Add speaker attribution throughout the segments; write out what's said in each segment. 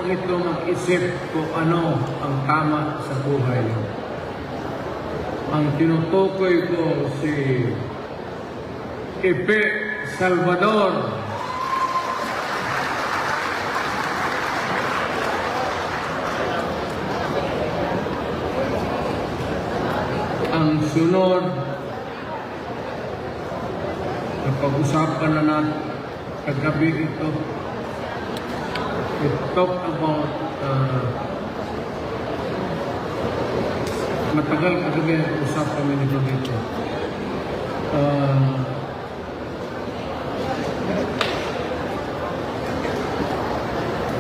Speaker 1: ito mag-isip kung ano ang tama sa buhay. Ang tinutukoy ko si Ipe Salvador. Ang sunod, napag-usapan na natin kagabi ito. We talk about matagal kagabi ang usap kami nito dito.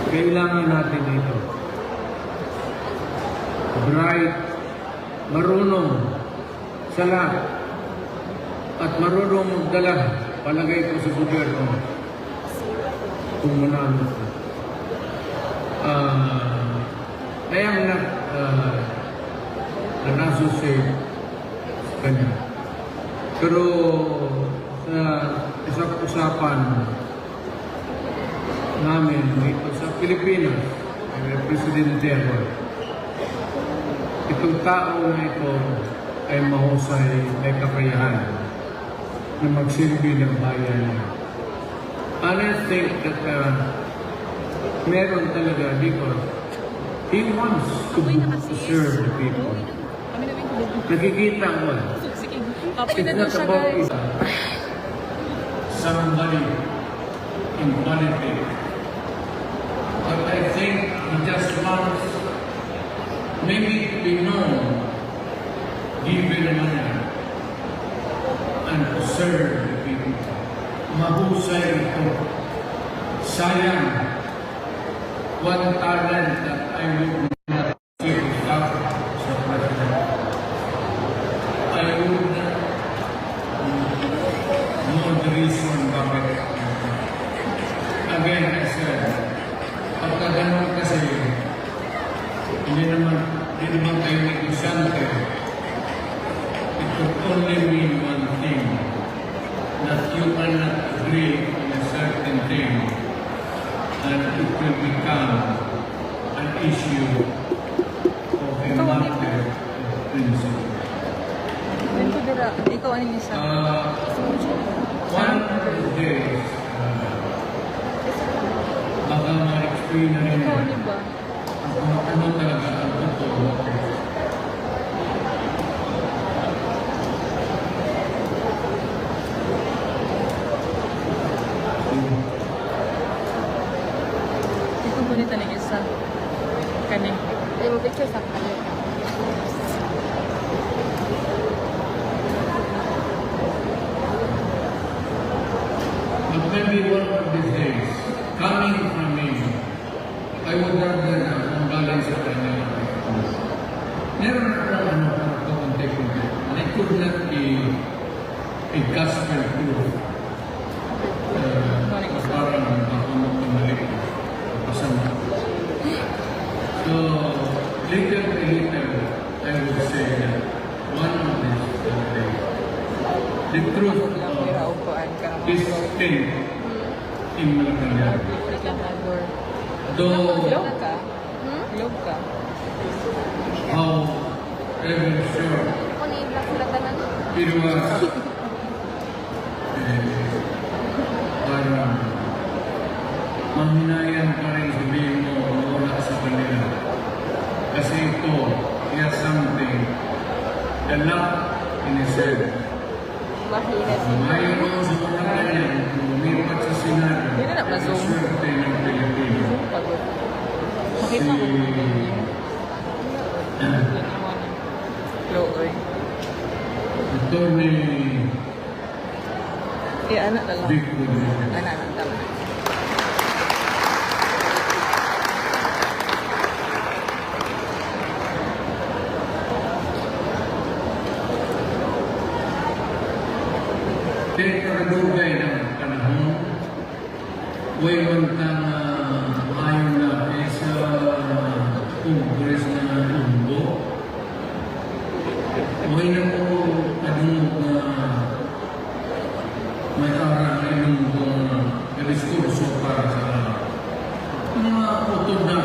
Speaker 1: Kailangan natin ito. Bright, marunong sa lahat, at marunong magdala, palagay ko sa gobyerno kung manalo ko. Kaya nga na-associate sa kanya. Pero sa isang usapan namin dito sa Pilipinas, may presidente ako. Itong tao na ito ay mahusay, may kakayahan na magsilbi ng bayan niya. And I think that meron talaga because he wants to serve the people. Nakikita ko. It's not about somebody in politics. But I think he just wants maybe to be known, given money, and to serve the people. Mahusay ito. Sayang. One talent that I would not give up sa president. I would know the reason bakit. Again, I said, pagka ganun kasi, hindi naman kayo negosyante. It could only mean one thing, that you cannot agree on a certain thing, and it will become an issue of a matter of principle. One of the days, baka ma-explain na rin ano talaga ang totoo.
Speaker 2: Kani.
Speaker 3: Ay, mo picture sa kanya.
Speaker 1: But maybe one of these days, coming from me, I would rather ang balance sa kanya. Meron ako konti-konti. And it could not be a gospel truth. Parang ako magpamalik. Pasama. So, little by little, I would say that one of these days, the truth is still in Malacanang. Though, however sure, it was parang mahinayan pa rin sabihin mo wala sa kanila. Kasi ito, he has something, a lot in his head. Mayroon sa mga kanyan, lumipat sa Senado, sa swerte ng Pilipino. Si Attorney
Speaker 2: anak na lang.
Speaker 1: Victor.
Speaker 2: Anak, tama.
Speaker 1: Kadugay ng panahon, way mantang ayaw na sa Congress na mundo. Way na po kadungog na may aral na inong diskurso para sa mga utod na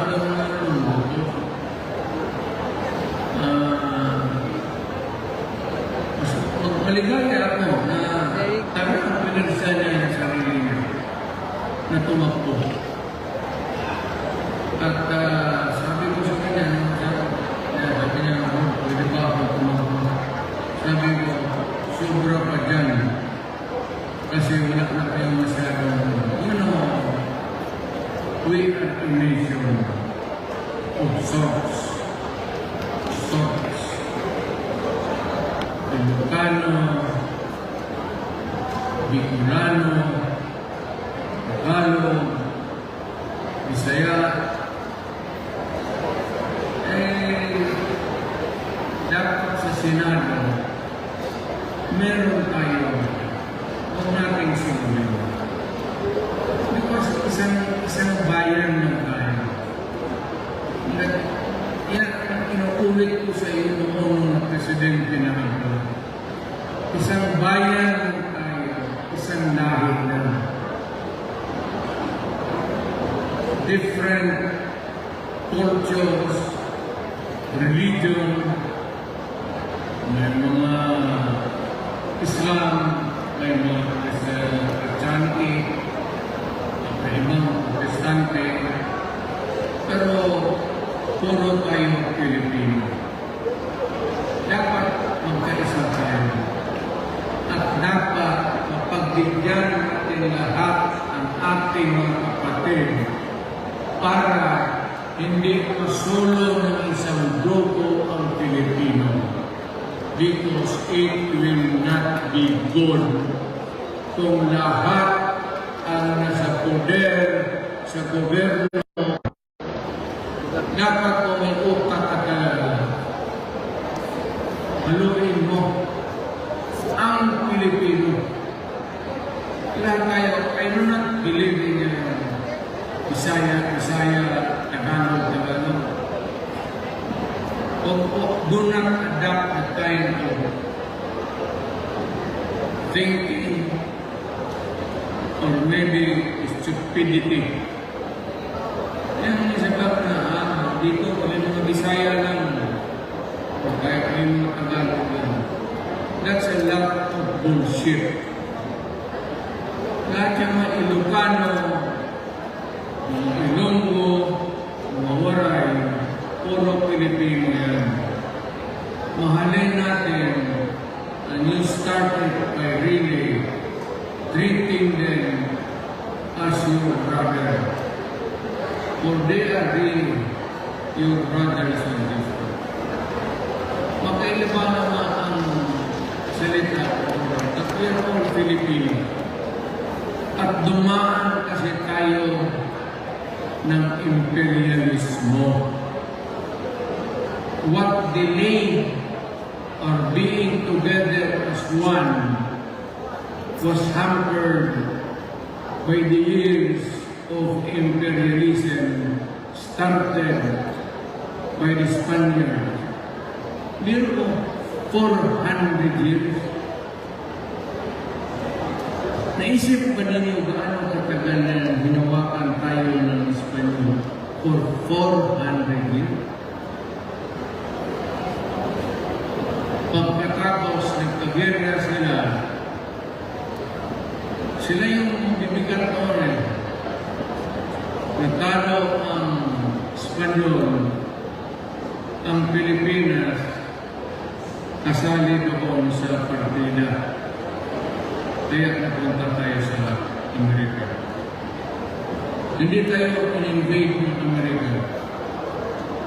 Speaker 1: At sabi ko sa kanya, sabi niya, oh, pwede ba ako tumakbo? Sabi ko, sobra pa dyan. Kasi wala na kayong masyadong, you know, we are a nation of sorts. Ilocano, Bicolano, Tagalog, Bisaya, dapat sa Senado, meron tayo, huwag nating sigurin. Because isang bayan ng tayo. Yan ang inuulit ko sa iyo noong presidente na ito. Isang bayan ng tayo, isang lahi na. Different cultures, religion, may mga Islam, may mga Christianity, may ibang Protestante, pero puro tayo Pilipino. Dapat magkaisa tayo. At dapat mapagbigyan natin lahat ang ating mga kapatid para hindi masulo ng isang grupo ang Pilipino. Because it will not be good kung lahat ang nasa poder sa gobyerno dapat kung may utak at haluin mo ang Pilipino. Lahat tayo, I do not believe in Bisaya, Tagalog. Do not adopt the kind of thinking or maybe stupidity. Yan isa ba na dito kami mga Bisaya lang o kaya kami mga Tagalog lang. That's a lot of bullshit. Lahat yung mga Ilocano, mga Ilonggo, mga Waray, puro Pilipino yan. Mahalin natin, and you started by really treating them as your brother. For they are really your brothers and sisters. Magkaiba naman ang salita that we are all Filipino. At dumaan kasi tayo ng imperialismo. What delayed our being together as one was hampered by the years of imperialism started by the Spaniards. Near 400 years. Naisip ba ninyo gaano katagal na hinawakan tayo ng Espanyol for 400 years? Pagkatapos nagkagera sila yung bibigat noon natalo ang Espanyol, ang Pilipinas kasali doon sa partida. Kaya napunta tayo sa Amerika. Hindi tayo in-invade ng Amerika.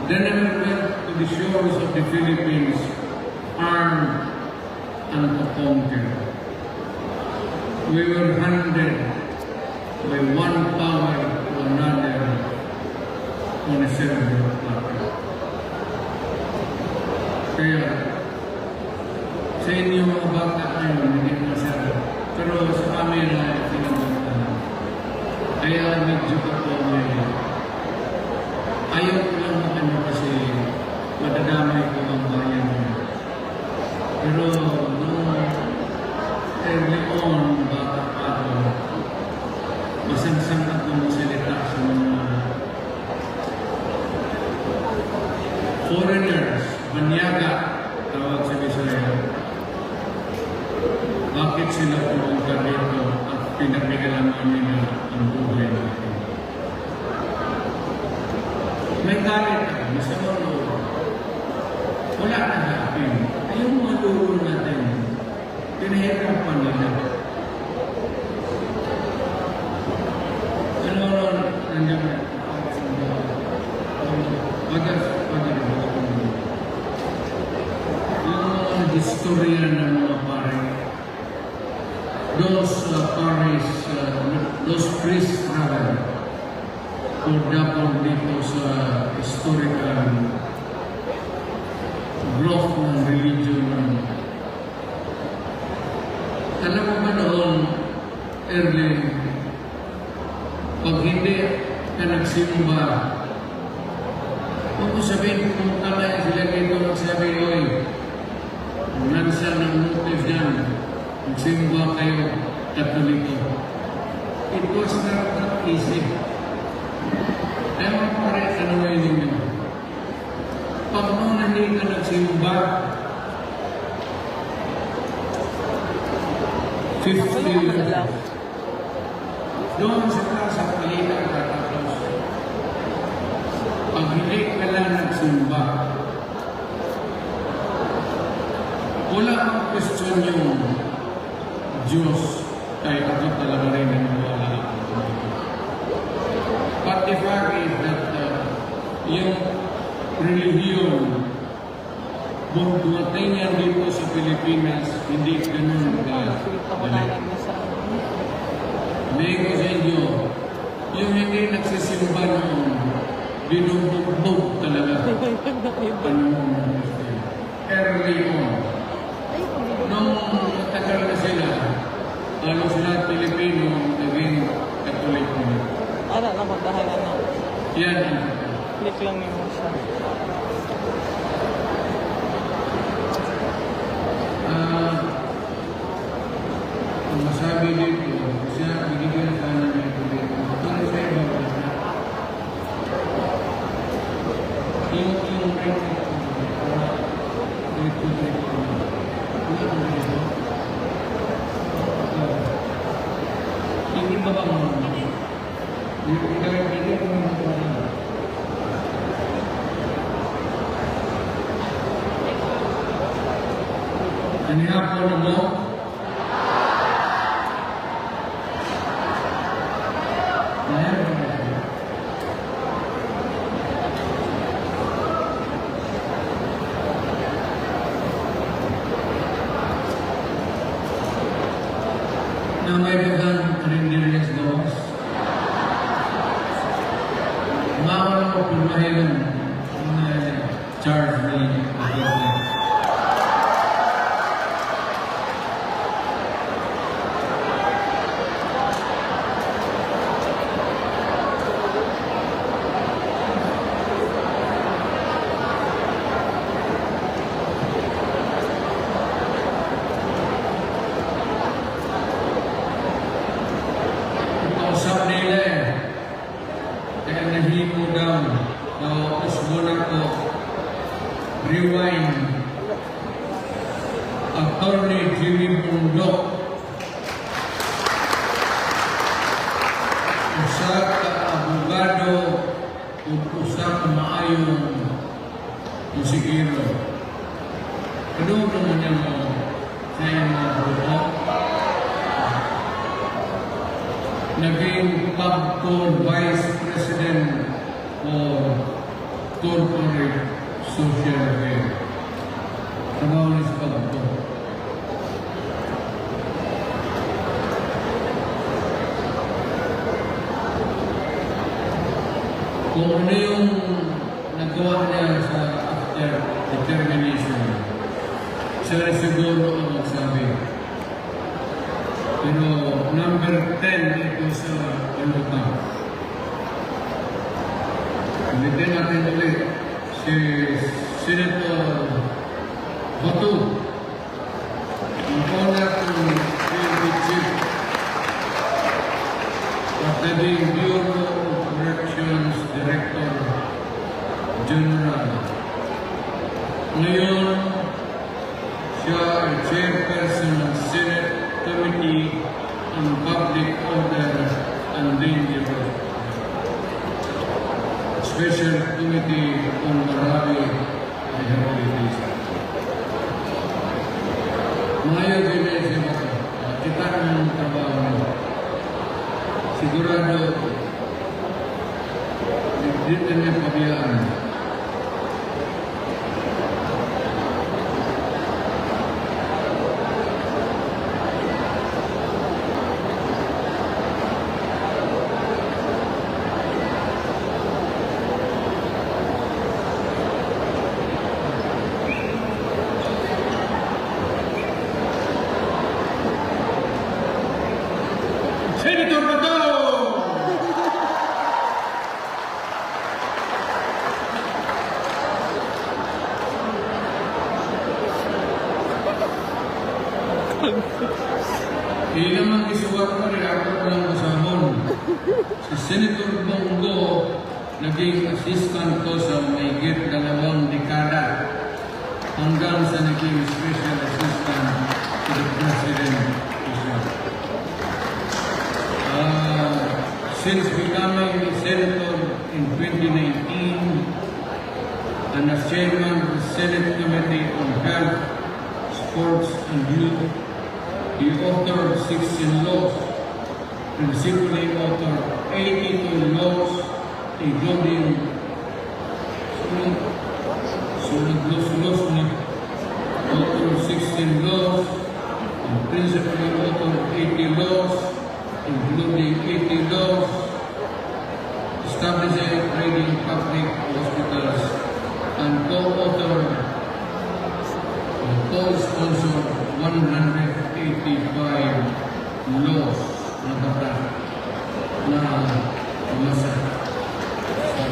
Speaker 1: Then we went to the shores of the Philippines armed and to conquer. We were handed by one power to another on a silver platter. Kaya sa inyo mga bata ngayon, hindi masyado. Pero sa amin na pinagpuntahan. Kaya medyo ako may ayaw ko lang ano kasi madadamay ko ang bayan. Pero nung early on, bata pa ako, masangsang ako magsalita sa mga foreigners, banyaga, tawag sa Bisaya. Bakit sila pumunta dito at pinapigalaman nila ang buhay natin? may galit ka, masama loob. Wala na sa akin. Ay, yung mga luro natin, pinahirapan nila. Ano, nandiyan na. Yung mga historia ng mga pare, those priests travel for dapat dito sa historical growth ng religion. Alam mo ba noon, early, pag hindi ka nagsimba, huwag ko sabihin kung kamay sila dito magsabi, oy, nansan ng motive yan, magsimba kayo, Katoliko. It was not easy. Ewan pa rin, ano ngayon ninyo? Pag noon hindi ka nagsimba, 50 years, doon sa taas at palitan katapos. Pag hindi ka lang nagsimba, wala ang question yung Diyos, kaya ako talaga rin naniwala ako. But the fact is that yung religion, dumating yan dito sa Pilipinas, hindi ganun ka-dali. Hindi ko sa inyo, yung hindi nagsisimba noon, binubugbog talaga. Early on. Nung matagal na sila, halos lahat Pilipino naging Katoliko.
Speaker 2: Ara na magdahalan na.
Speaker 1: Yan.
Speaker 2: Click lang yung siya.
Speaker 1: Ang masabi dito, siya bigyan ka na ng dito. Para sa iba ba? Yung hindi ba bang yung bigyan ko ng Anihapon mo? Na may bagang karindiris gawas. Mawala ko pumahilan mga charge ni Adobe. Kausap nila kaya nahimo daw tapos muna ko rewind Attorney Jimmy Bundok usa ka abogado ug usa ka maayong musikero ano naman niya mo sa iyong mga grupo naging PubCon Vice President for Corporate Social Affairs. Trabaho na sa PubCon. Kung ano yung nagawa niya sa after determination, siya rin siguro ang magsabi. Pero number 10 ito sa Aluta. Ulitin natin ulit si Senator Bato. Ang honor to PNP Chief at naging Bureau of Corrections Director General. Ngayon, siya ay Chairperson ng Senate Committee on Public Order and Dangerous Special Committee on Marawi Rehabilitation. Ngayon din ay siya ito. Kita ng trabaho niyo. Sigurado, hindi na niya pabiyaan. Senator Bato! Ilang ang isuwat mo rin ako ng usamon. Si Senator Bongo naging assistant ko sa mahigit 2 dekada hanggang sa naging special assistant to the President. Since becoming a senator in 2019 and as chairman of the Senate Committee on Health, Sports and Youth, he authored 16 laws, principally authored 82 laws, including authored 16 laws, and principally authored 80 laws, including 80 laws, establishing training public hospitals, and co-authored or co-sponsored 185 laws na batas na umasa sa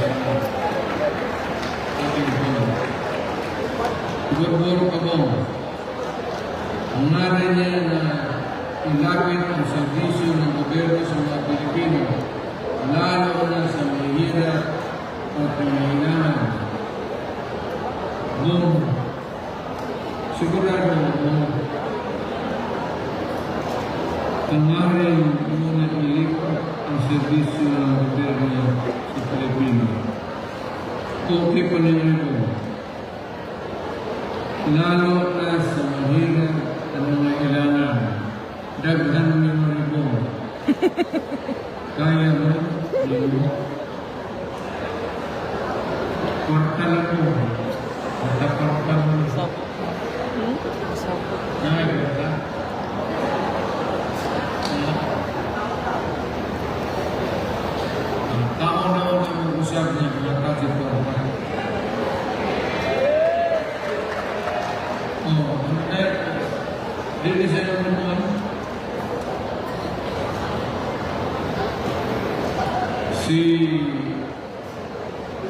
Speaker 1: ating buwan. Gurguro Kabong, ang narin niya na ilapit ang servisyo ng gobyerno sa mga Pilipino, lalo na sa mahihirap at pangailangan. Sigurado tanggarin muna ilipat ang serbisyo ng gobyerno sa Pilipino. Okay pa ninyo ito. Lalo na sa mahirap at pangailangan. Daghan mo yung ribo. Kaya mo? Kwarta lang po. Kwarta mo.
Speaker 2: Sapo. Sapo.
Speaker 1: Kwarta. Ang tao na ako na mag-usap niya, kwarta si kwarta. Dili siya naman si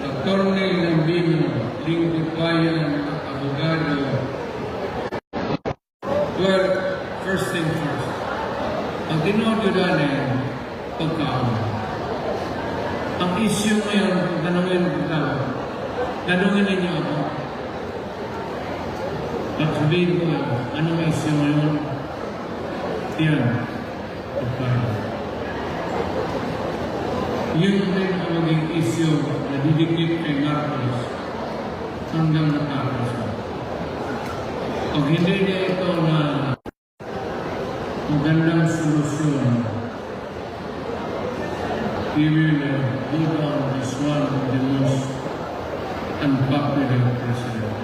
Speaker 1: Attorney Lambino, Lingtipayan at abogado. Well, first thing first, ang tinuod-udan ay pagkaon. Ang issue ngayon, kung tanongin ko tanongin ninyo ako. At sabihin ko, anong issue ngayon? Yan, pagkaon. Yun din ang maging issue na didikit kay Marcos hanggang natapos. Pag hindi niya ito na magandang solusyon, he will go down as one of the most unpopular president.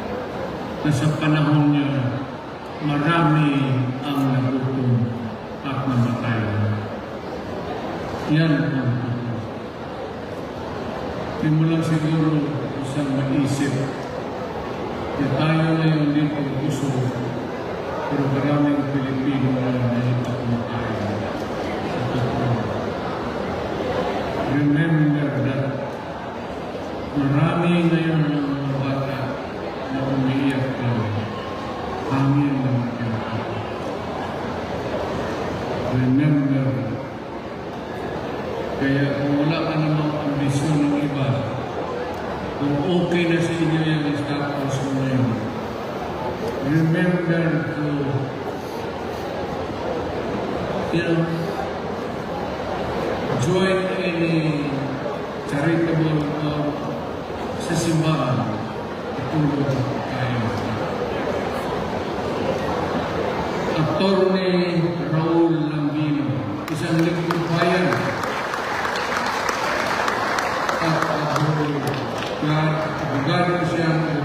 Speaker 1: Na sa panahon niya, marami ang nagutom at namatay. Yan ang hindi mo lang siguro isang mag-isip na tayo ngayon dito puso, pero maraming Pilipino na naipakumatay sa totoo. Remember that marami ngayon ng mga bata na umiiyak lang, hangin ng pinaka. Remember that. Kaya kung wala ka namang ambisyon ng iba, kung okay na sa inyo yung status mo ngayon, remember to, join any charitable sa simbahan, itulog tayo. Attorney Raul Lambino, isang lingkod bayan at abogado siyang